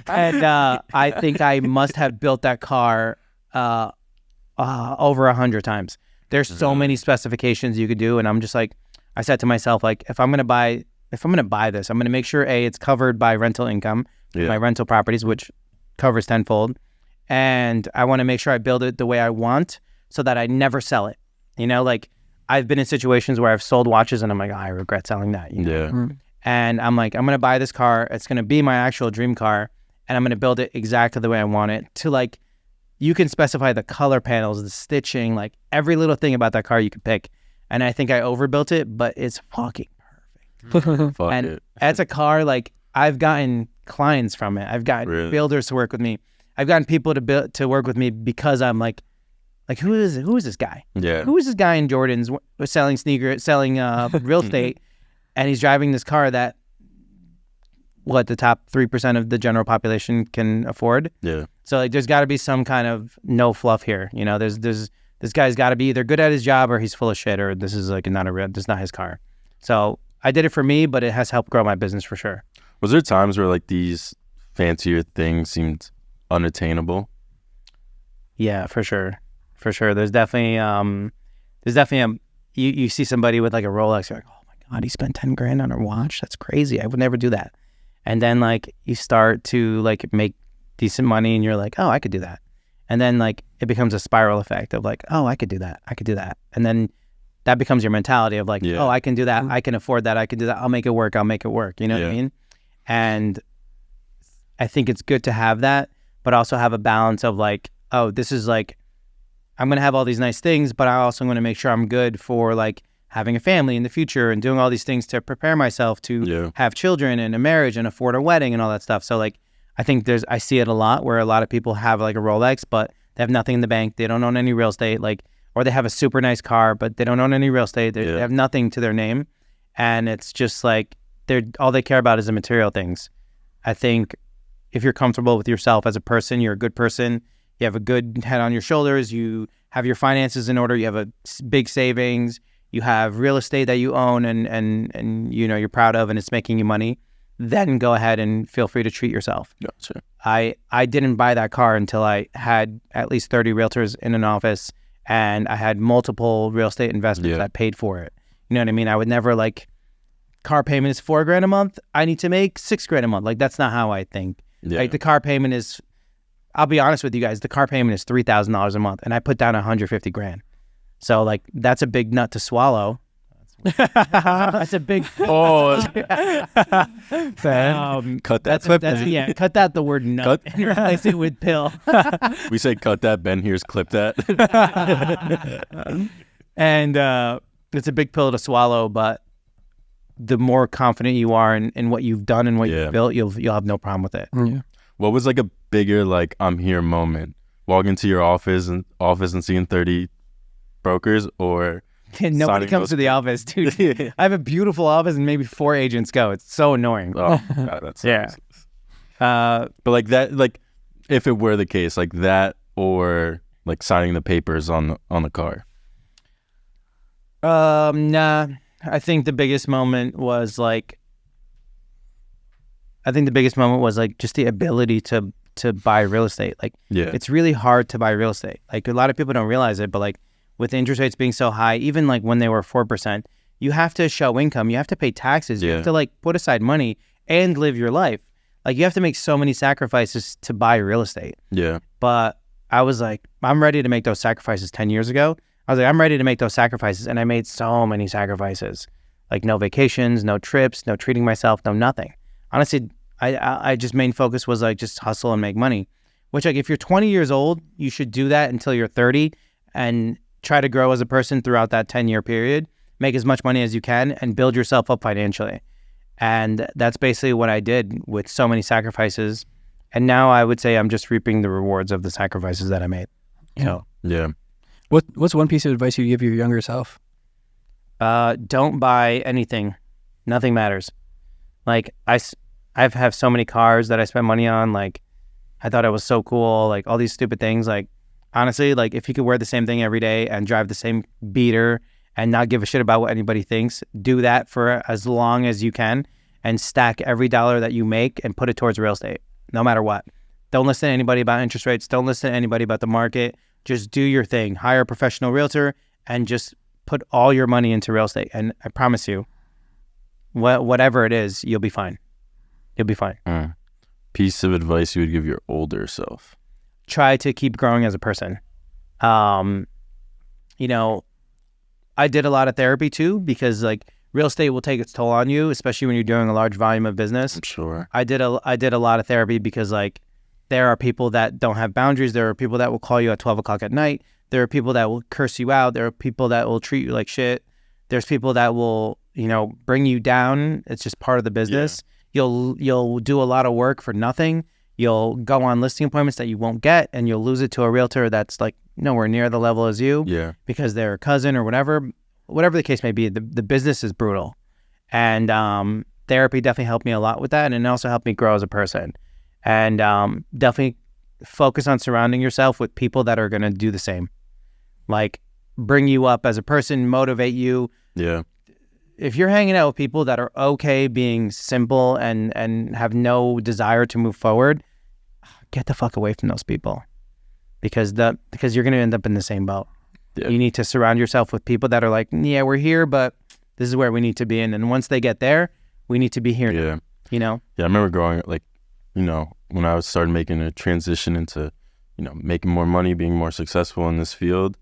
And I think I must have built that car over 100 times. There's so many specifications you could do, and I'm just like, I said to myself, like, if I'm gonna buy this, I'm gonna make sure it's covered by rental income, my rental properties, which covers tenfold, and I want to make sure I build it the way I want, so that I never sell it. You know, like I've been in situations where I've sold watches, and I'm like, oh, I regret selling that. You know? Yeah. And I'm like, I'm gonna buy this car. It's gonna be my actual dream car, and I'm gonna build it exactly the way I want it. To like, you can specify the color panels, the stitching, like every little thing about that car you could pick. And I think I overbuilt it, but it's fucking perfect. Fuck And it. it's a car, like I've gotten clients from it. I've gotten builders to work with me. I've gotten people to work with me because I'm like who is this guy? Yeah. Who is this guy in Jordans selling real estate, and he's driving this car that the top 3% of the general population can afford? Yeah. So like, there's got to be some kind of no fluff here. You know, there's this guy's got to be either good at his job or he's full of shit, or this is like this is not his car. So I did it for me, but it has helped grow my business for sure. Was there times where like these fancier things seemed unattainable? Yeah, for sure. There's definitely you see somebody with like a Rolex, you're like, oh my God, he spent 10 grand on a watch. That's crazy. I would never do that. And then like you start to like make decent money and you're like, oh, I could do that. And then like it becomes a spiral effect of like, oh, I could do that. And then that becomes your mentality of like, oh, I can do that. I can afford that. I can do that. I'll make it work. You know what I mean? And I think it's good to have that, but also have a balance of like, oh, this is like, I'm going to have all these nice things, but I also want to make sure I'm good for like having a family in the future and doing all these things to prepare myself to have children and a marriage and afford a wedding and all that stuff. So like, I think I see it a lot where a lot of people have like a Rolex, but they have nothing in the bank. They don't own any real estate, like, or they have a super nice car, but they don't own any real estate. They have nothing to their name. And it's just like, all they care about is the material things. I think if you're comfortable with yourself as a person, you're a good person, you have a good head on your shoulders, you have your finances in order, you have a big savings, you have real estate that you own and you know, you're proud of and it's making you money, then go ahead and feel free to treat yourself. Gotcha. I didn't buy that car until I had at least 30 realtors in an office and I had multiple real estate investments that paid for it. You know what I mean? I would never like, car payment is $4,000 a month, I need to make $6,000 a month. Like, that's not how I think. Like, the car payment is, I'll be honest with you guys, the car payment is $3,000 a month and I put down $150,000. So like, that's a big nut to swallow. That's a big. Oh, cut that. Cut that the word nut and replace it with pill. we say cut that. Ben here's clip that. And it's a big pill to swallow, but the more confident you are in what you've done and what you've built, you'll have no problem with it. Yeah. What was like a bigger like I'm here moment? Walking into your office and seeing 30 brokers, or nobody comes to the office, dude. I have a beautiful office and maybe 4 agents go. It's so annoying. Oh, God, that's but like that, like if it were the case, like that, or like signing the papers on the car. Nah. I think the biggest moment was like just the ability to buy real estate. Like, it's really hard to buy real estate. Like, a lot of people don't realize it, but like with interest rates being so high, even like when they were 4%, you have to show income, you have to pay taxes, you have to like put aside money and live your life. Like, you have to make so many sacrifices to buy real estate. Yeah. But I was like, I'm ready to make those sacrifices 10 years ago. I was like, I'm ready to make those sacrifices. And I made so many sacrifices, like no vacations, no trips, no treating myself, no nothing. Honestly, I just main focus was like just hustle and make money, which like if you're 20 years old, you should do that until you're 30 and try to grow as a person throughout that 10-year period, make as much money as you can and build yourself up financially. And that's basically what I did with so many sacrifices. And now I would say I'm just reaping the rewards of the sacrifices that I made. So, yeah. What's one piece of advice you give your younger self? Don't buy anything. Nothing matters. Like I have so many cars that I spend money on. Like, I thought it was so cool. Like, all these stupid things. Like, honestly, like if you could wear the same thing every day and drive the same beater and not give a shit about what anybody thinks, do that for as long as you can. and stack every dollar that you make and put it towards real estate, no matter what. Don't listen to anybody about interest rates. Don't listen to anybody about the market. Just do your thing. Hire a professional realtor and just put all your money into real estate. And I promise you, whatever it is, you'll be fine. You'll be fine. Piece of advice you would give your older self? Try to keep growing as a person. You know, I did a lot of therapy too, because like real estate will take its toll on you, especially when you're doing a large volume of business. I'm sure. I did a lot of therapy because like there are people that don't have boundaries. There are people that will call you at 12 o'clock at night. There are people that will curse you out. There are people that will treat you like shit. There's people that will, you know, bring you down. It's just part of the business. Yeah. You'll do a lot of work for nothing. You'll go on listing appointments that you won't get, and you'll lose it to a realtor that's like nowhere near the level as you. Yeah. Because they're a cousin or whatever the case may be. The business is brutal, and therapy definitely helped me a lot with that, and it also helped me grow as a person. And definitely focus on surrounding yourself with people that are going to do the same. Like, bring you up as a person, motivate you. Yeah. If you're hanging out with people that are okay being simple and have no desire to move forward, get the fuck away from those people. Because you're going to end up in the same boat. Yeah. You need to surround yourself with people that are like, yeah, we're here, but this is where we need to be. And once they get there, we need to be here. Yeah. Now, you know? Yeah, I remember growing up, like, you know, when I started making a transition into, you know, making more money, being more successful in this field,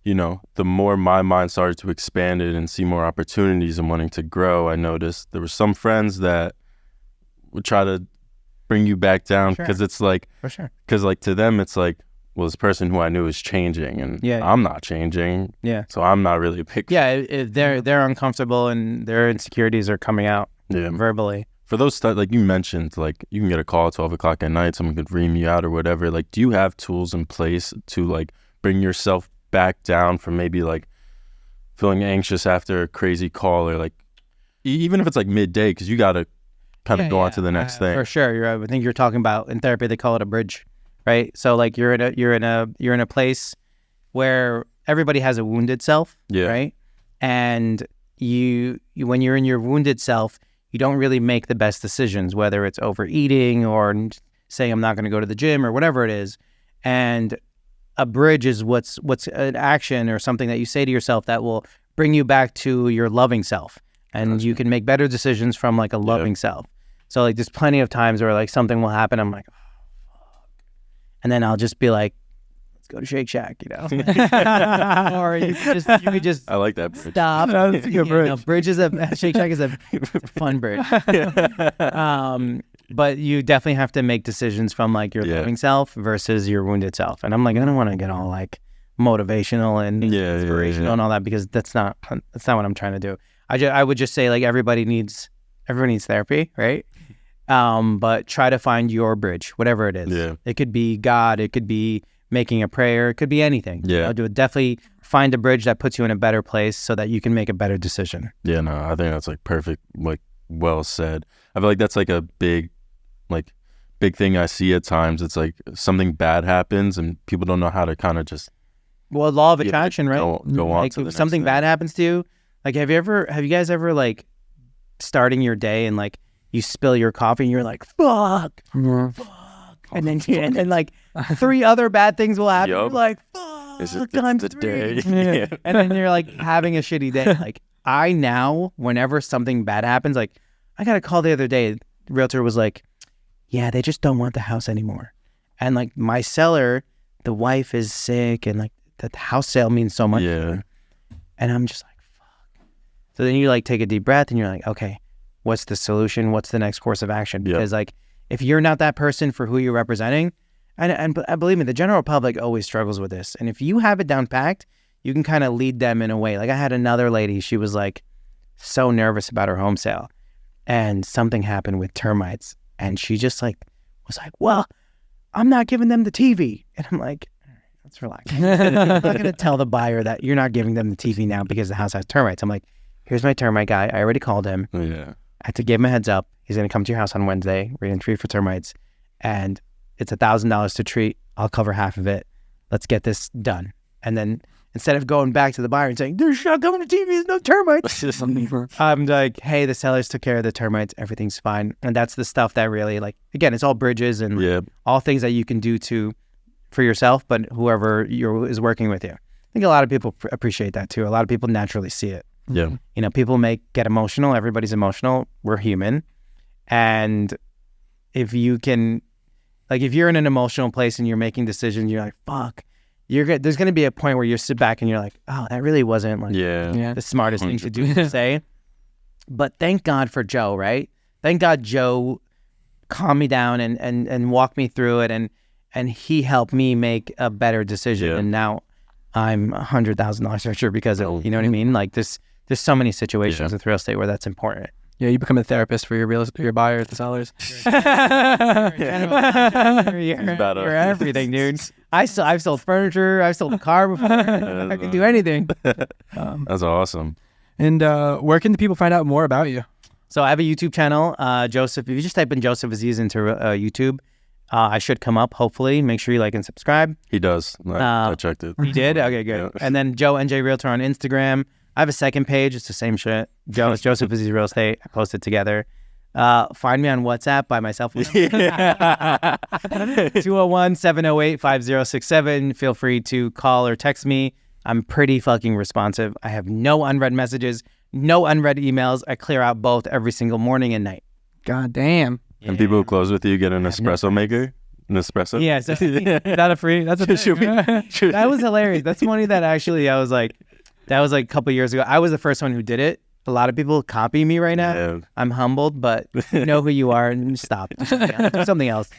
you know, the more my mind started to expand it and see more opportunities and wanting to grow, I noticed there were some friends that would try to bring you back down because it's like, for sure. Because like to them, it's like, well, this person who I knew is changing and I'm not changing. Yeah. So I'm not really a big fan. Yeah, if they're uncomfortable and their insecurities are coming out verbally. For those like you mentioned, like you can get a call at 12 o'clock at night, someone could ream you out or whatever. Like, do you have tools in place to like bring yourself back down from maybe like feeling anxious after a crazy call, or like even if it's like midday, because you got to kind of go on to the next thing. For sure. I think you're talking about in therapy, they call it a bridge, right? So like you're in a place where everybody has a wounded self, right? And when you're in your wounded self, you don't really make the best decisions, whether it's overeating or saying I'm not going to go to the gym or whatever it is. And a bridge is what's an action or something that you say to yourself that will bring you back to your loving self. And you can make better decisions from like a loving self. So like there's plenty of times where like something will happen. I'm like, oh, fuck. And then I'll just be like, let's go to Shake Shack, you know? Or you could just I like that bridge. Stop. That's a good bridge. No, Shake Shack is a fun bridge. But you definitely have to make decisions from like your loving self versus your wounded self. And I'm like, I don't want to get all like motivational and inspirational and all that, because that's not what I'm trying to do. I would just say like everybody needs therapy, right? But try to find your bridge, whatever it is. Yeah. It could be God, it could be making a prayer, it could be anything. Yeah. Definitely find a bridge that puts you in a better place so that you can make a better decision. Yeah, no, I think that's like perfect, like well said. I feel like that's like a big thing I see at times. It's like something bad happens and people don't know how to kind of just law of attraction, right? Go on like to the if something bad happens to you, like have you guys ever like starting your day and like you spill your coffee and you're like fuck, and then like 3 other bad things will happen. You're like fuck, is it times the 3. day? And then you're like having a shitty day. Like I now, whenever something bad happens, like I got a call the other day. The realtor was like, yeah, they just don't want the house anymore. And like my seller, the wife is sick, and like the house sale means so much. Yeah. And I'm just like, fuck. So then you like take a deep breath and you're like, okay, what's the solution? What's the next course of action? Because like if you're not that person for who you're representing, and believe me, the general public always struggles with this. And if you have it down packed, you can kind of lead them in a way. Like I had another lady, she was like so nervous about her home sale, and something happened with termites. And she just like was like, well, I'm not giving them the TV. And I'm like, all right, let's relax. I'm not going to tell the buyer that you're not giving them the TV now because the house has termites. I'm like, here's my termite guy. I already called him. Yeah. I had to give him a heads up. He's going to come to your house on Wednesday. We're going to treat for termites. And it's $1,000 to treat. I'll cover half of it. Let's get this done. And then instead of going back to the buyer and saying, there's not coming to TV, there's no termites. I'm like, hey, the sellers took care of the termites. Everything's fine. And that's the stuff that really, like, again, it's all bridges and all things that you can do for yourself, but whoever is working with you. I think a lot of people appreciate that too. A lot of people naturally see it. Yeah. You know, people get emotional. Everybody's emotional. We're human. And if you can, like, if you're in an emotional place and you're making decisions, you're like, fuck, there's going to be a point where you sit back and you're like, oh, that really wasn't like the smartest thing to do to say. But thank God for Joe, right? Thank God Joe calmed me down and walked me through it. And he helped me make a better decision. And now I'm $100,000 richer because of, you know what I mean? Like there's so many situations with real estate where that's important. Yeah, you become a therapist for your buyers, the sellers. You're everything, dude. I've sold furniture. I've sold a car before. I can do anything. That's awesome. And where can the people find out more about you? So I have a YouTube channel, Joseph. If you just type in Joseph Aziz into YouTube, I should come up, hopefully. Make sure you like and subscribe. He does. I checked it. He did? Okay, good. Yeah. And then Joe NJ Realtor on Instagram. I have a second page. It's the same shit. It's Joseph Aziz Real Estate. I post it together. Find me on WhatsApp by myself. 201-708-5067. Feel free to call or text me. I'm pretty fucking responsive. I have no unread messages, no unread emails. I clear out both every single morning and night. God damn. Yeah. And people who close with you get an espresso maker? An espresso? Yeah. So, not a free. That's a That was hilarious. That's funny that actually that was like a couple of years ago. I was the first one who did it. A lot of people copy me right now. Yeah. I'm humbled, but you know who you are and stop. Do something else.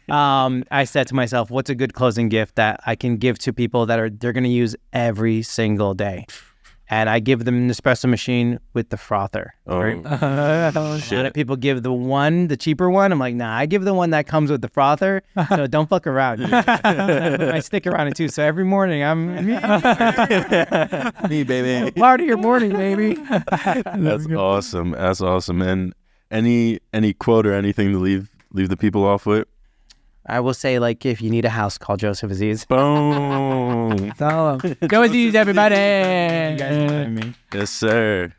I said to myself, what's a good closing gift that I can give to people that they're going to use every single day? And I give them an espresso machine with the frother. Oh, right? A lot of people give the cheaper one. I'm like, nah, I give the one that comes with the frother. So don't fuck around. I stick around it too. So every morning I'm me, baby. Part of your morning, baby. That's awesome. That's awesome. And any quote or anything to leave the people off with? I will say, like, if you need a house, call Joseph Aziz. Boom. Go Aziz, everybody. You guys know what I mean. Yes, sir.